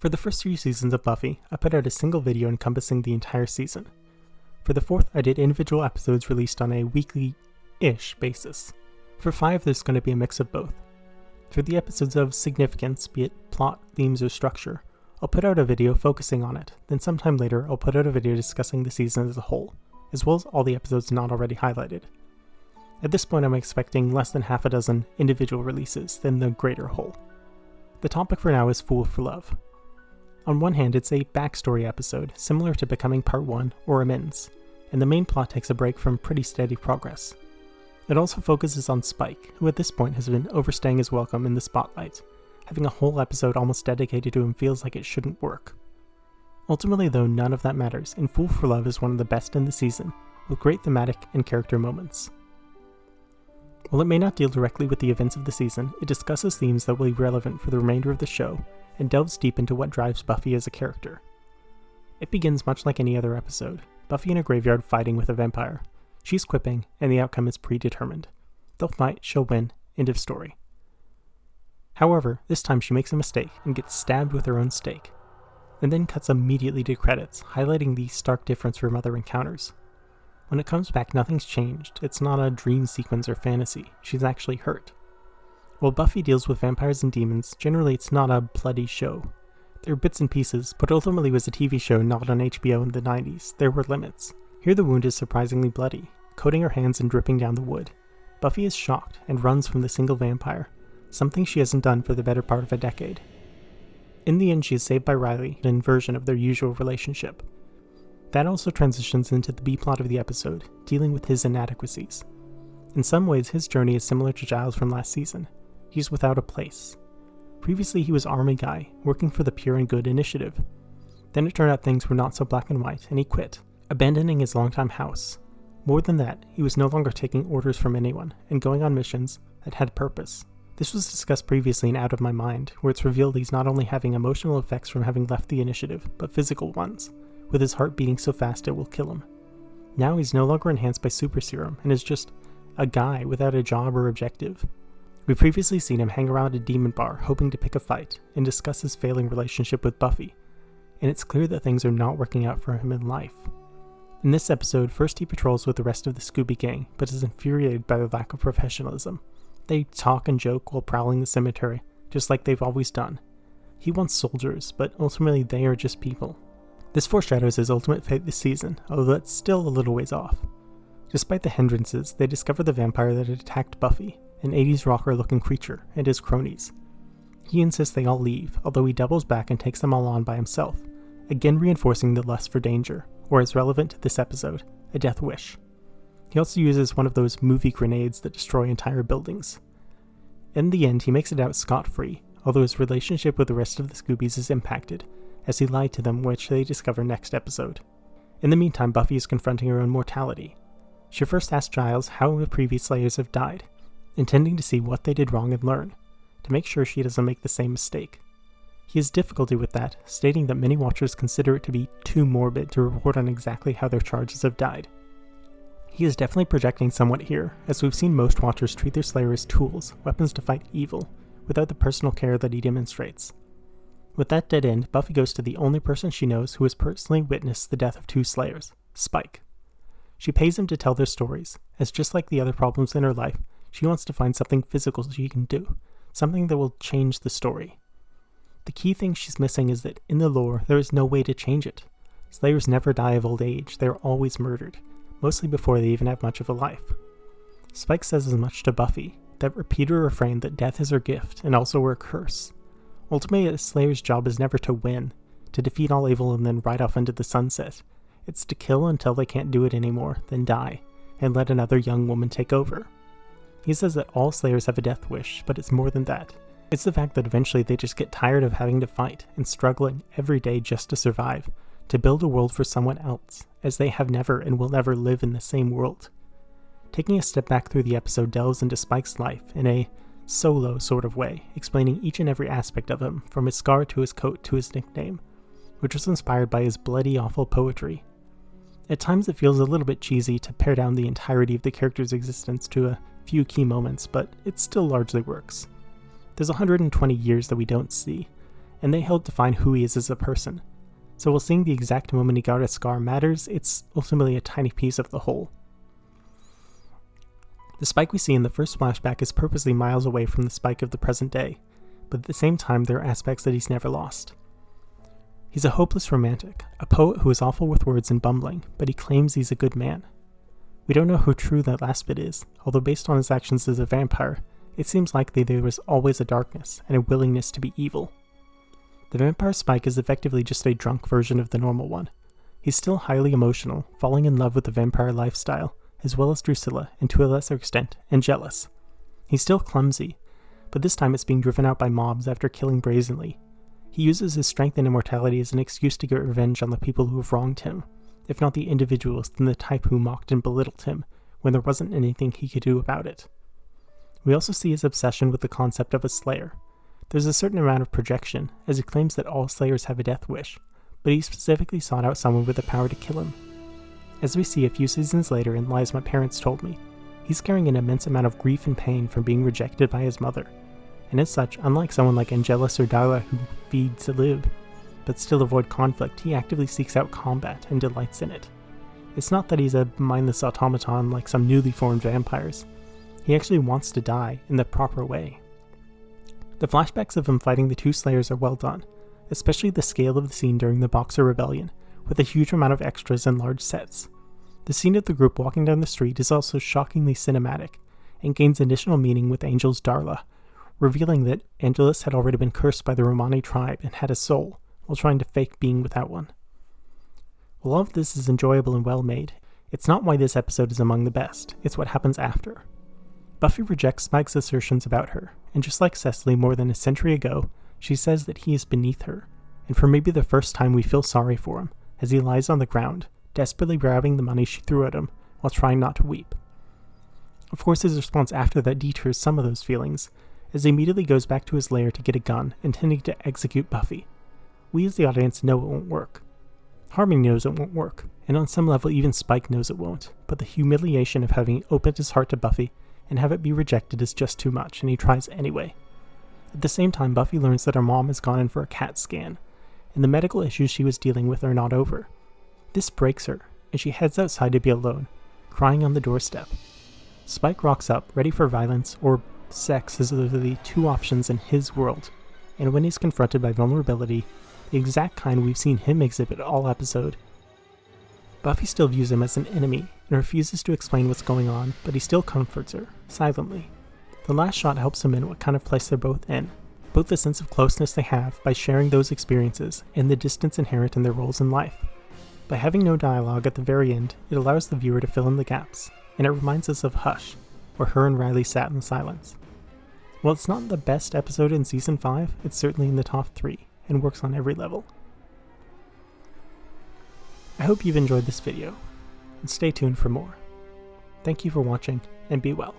For the first 3 seasons of Buffy, I put out a single video encompassing the entire season. For the 4th, I did individual episodes released on a weekly-ish basis. For 5, there's going to be a mix of both. For the episodes of significance, be it plot, themes, or structure, I'll put out a video focusing on it, then sometime later I'll put out a video discussing the season as a whole, as well as all the episodes not already highlighted. At this point I'm expecting less than half a dozen individual releases than the greater whole. The topic for now is Fool for Love. On one hand, it's a backstory episode, similar to Becoming Part 1 or Amends, and the main plot takes a break from pretty steady progress. It also focuses on Spike, who at this point has been overstaying his welcome in the spotlight. Having a whole episode almost dedicated to him feels like it shouldn't work. Ultimately though, none of that matters, and Fool for Love is one of the best in the season, with great thematic and character moments. While it may not deal directly with the events of the season, it discusses themes that will be relevant for the remainder of the show, and delves deep into what drives Buffy as a character. It begins much like any other episode, Buffy in a graveyard fighting with a vampire. She's quipping, and the outcome is predetermined. They'll fight, she'll win, end of story. However, this time she makes a mistake and gets stabbed with her own stake, and then cuts immediately to credits, highlighting the stark difference from other encounters. When it comes back, nothing's changed. It's not a dream sequence or fantasy. She's actually hurt. While Buffy deals with vampires and demons, generally it's not a bloody show. There are bits and pieces, but ultimately was a TV show not on HBO in the 90s. There were limits. Here the wound is surprisingly bloody, coating her hands and dripping down the wood. Buffy is shocked and runs from the single vampire, something she hasn't done for the better part of a decade. In the end, she is saved by Riley, an inversion of their usual relationship. That also transitions into the B-plot of the episode, dealing with his inadequacies. In some ways, his journey is similar to Giles from last season. He's without a place. Previously, he was Army Guy, working for the Pure and Good Initiative. Then it turned out things were not so black and white, and he quit, abandoning his longtime house. More than that, he was no longer taking orders from anyone, and going on missions that had purpose. This was discussed previously in Out of My Mind, where it's revealed he's not only having emotional effects from having left the Initiative, but physical ones, with his heart beating so fast it will kill him. Now he's no longer enhanced by super serum, and is just a guy without a job or objective. We've previously seen him hang around a demon bar hoping to pick a fight, and discuss his failing relationship with Buffy, and it's clear that things are not working out for him in life. In this episode, first he patrols with the rest of the Scooby Gang, but is infuriated by the lack of professionalism. They talk and joke while prowling the cemetery, just like they've always done. He wants soldiers, but ultimately they are just people. This foreshadows his ultimate fate this season, although that's still a little ways off. Despite the hindrances, they discover the vampire that had attacked Buffy, an 80s rocker-looking creature, and his cronies. He insists they all leave, although he doubles back and takes them all on by himself, again reinforcing the lust for danger, or as relevant to this episode, a death wish. He also uses one of those movie grenades that destroy entire buildings. In the end, he makes it out scot-free, although his relationship with the rest of the Scoobies is impacted, as he lied to them, which they discover next episode. In the meantime, Buffy is confronting her own mortality. She first asks Giles how the previous Slayers have died, intending to see what they did wrong and learn, to make sure she doesn't make the same mistake. He has difficulty with that, stating that many watchers consider it to be too morbid to report on exactly how their charges have died. He is definitely projecting somewhat here, as we've seen most watchers treat their Slayer as tools, weapons to fight evil, without the personal care that he demonstrates. With that dead end, Buffy goes to the only person she knows who has personally witnessed the death of 2 Slayers, Spike. She pays him to tell their stories, as just like the other problems in her life, she wants to find something physical she can do, something that will change the story. The key thing she's missing is that in the lore, there is no way to change it. Slayers never die of old age, they are always murdered, mostly before they even have much of a life. Spike says as much to Buffy, that repeated refrain that death is her gift and also her curse. Ultimately, a Slayer's job is never to win, to defeat all evil and then ride off into the sunset. It's to kill until they can't do it anymore, then die, and let another young woman take over. He says that all Slayers have a death wish, but it's more than that. It's the fact that eventually they just get tired of having to fight and struggling every day just to survive, to build a world for someone else, as they have never and will never live in the same world. Taking a step back through the episode delves into Spike's life in a solo sort of way, explaining each and every aspect of him, from his scar to his coat to his nickname, which was inspired by his bloody, awful poetry. At times it feels a little bit cheesy to pare down the entirety of the character's existence to a few key moments, but it still largely works. There's 120 years that we don't see, and they help define who he is as a person. So while seeing the exact moment he got a scar matters, it's ultimately a tiny piece of the whole. The Spike we see in the first flashback is purposely miles away from the Spike of the present day, but at the same time there are aspects that he's never lost. He's a hopeless romantic, a poet who is awful with words and bumbling, but he claims he's a good man. We don't know how true that last bit is, although based on his actions as a vampire, it seems likely there was always a darkness and a willingness to be evil. The vampire Spike is effectively just a drunk version of the normal one. He's still highly emotional, falling in love with the vampire lifestyle, as well as Drusilla, and to a lesser extent, and jealous. He's still clumsy, but this time it's being driven out by mobs after killing brazenly. He uses his strength and immortality as an excuse to get revenge on the people who have wronged him, if not the individuals, then the type who mocked and belittled him, when there wasn't anything he could do about it. We also see his obsession with the concept of a slayer. There's a certain amount of projection, as he claims that all slayers have a death wish, but he specifically sought out someone with the power to kill him. As we see a few seasons later in Lies My Parents Told Me, he's carrying an immense amount of grief and pain from being rejected by his mother, and as such, unlike someone like Angelus or Darla who feed to live, but still avoid conflict, he actively seeks out combat and delights in it. It's not that he's a mindless automaton like some newly formed vampires. He actually wants to die in the proper way. The flashbacks of him fighting the two slayers are well done, especially the scale of the scene during the Boxer Rebellion, with a huge amount of extras and large sets. The scene of the group walking down the street is also shockingly cinematic, and gains additional meaning with Angel's Darla, revealing that Angelus had already been cursed by the Romani tribe and had a soul, while trying to fake being without one. While all of this is enjoyable and well made, it's not why this episode is among the best, it's what happens after. Buffy rejects Spike's assertions about her, and just like Cecily more than a century ago, she says that he is beneath her, and for maybe the first time we feel sorry for him, as he lies on the ground, desperately grabbing the money she threw at him, while trying not to weep. Of course, his response after that deters some of those feelings, as he immediately goes back to his lair to get a gun, intending to execute Buffy. We as the audience know it won't work. Harmony knows it won't work, and on some level even Spike knows it won't, but the humiliation of having opened his heart to Buffy and have it be rejected is just too much, and he tries anyway. At the same time, Buffy learns that her mom has gone in for a CAT scan, and the medical issues she was dealing with are not over. This breaks her, and she heads outside to be alone, crying on the doorstep. Spike rocks up, ready for violence, or sex as literally two options in his world, and when he's confronted by vulnerability, the exact kind we've seen him exhibit all episode, Buffy still views him as an enemy and refuses to explain what's going on, but he still comforts her, silently. The last shot helps him in what kind of place they're both in, both the sense of closeness they have by sharing those experiences and the distance inherent in their roles in life. By having no dialogue at the very end, it allows the viewer to fill in the gaps, and it reminds us of Hush, where her and Riley sat in silence. While it's not the best episode in Season 5, it's certainly in the top 3, and works on every level. I hope you've enjoyed this video, and stay tuned for more. Thank you for watching, and be well.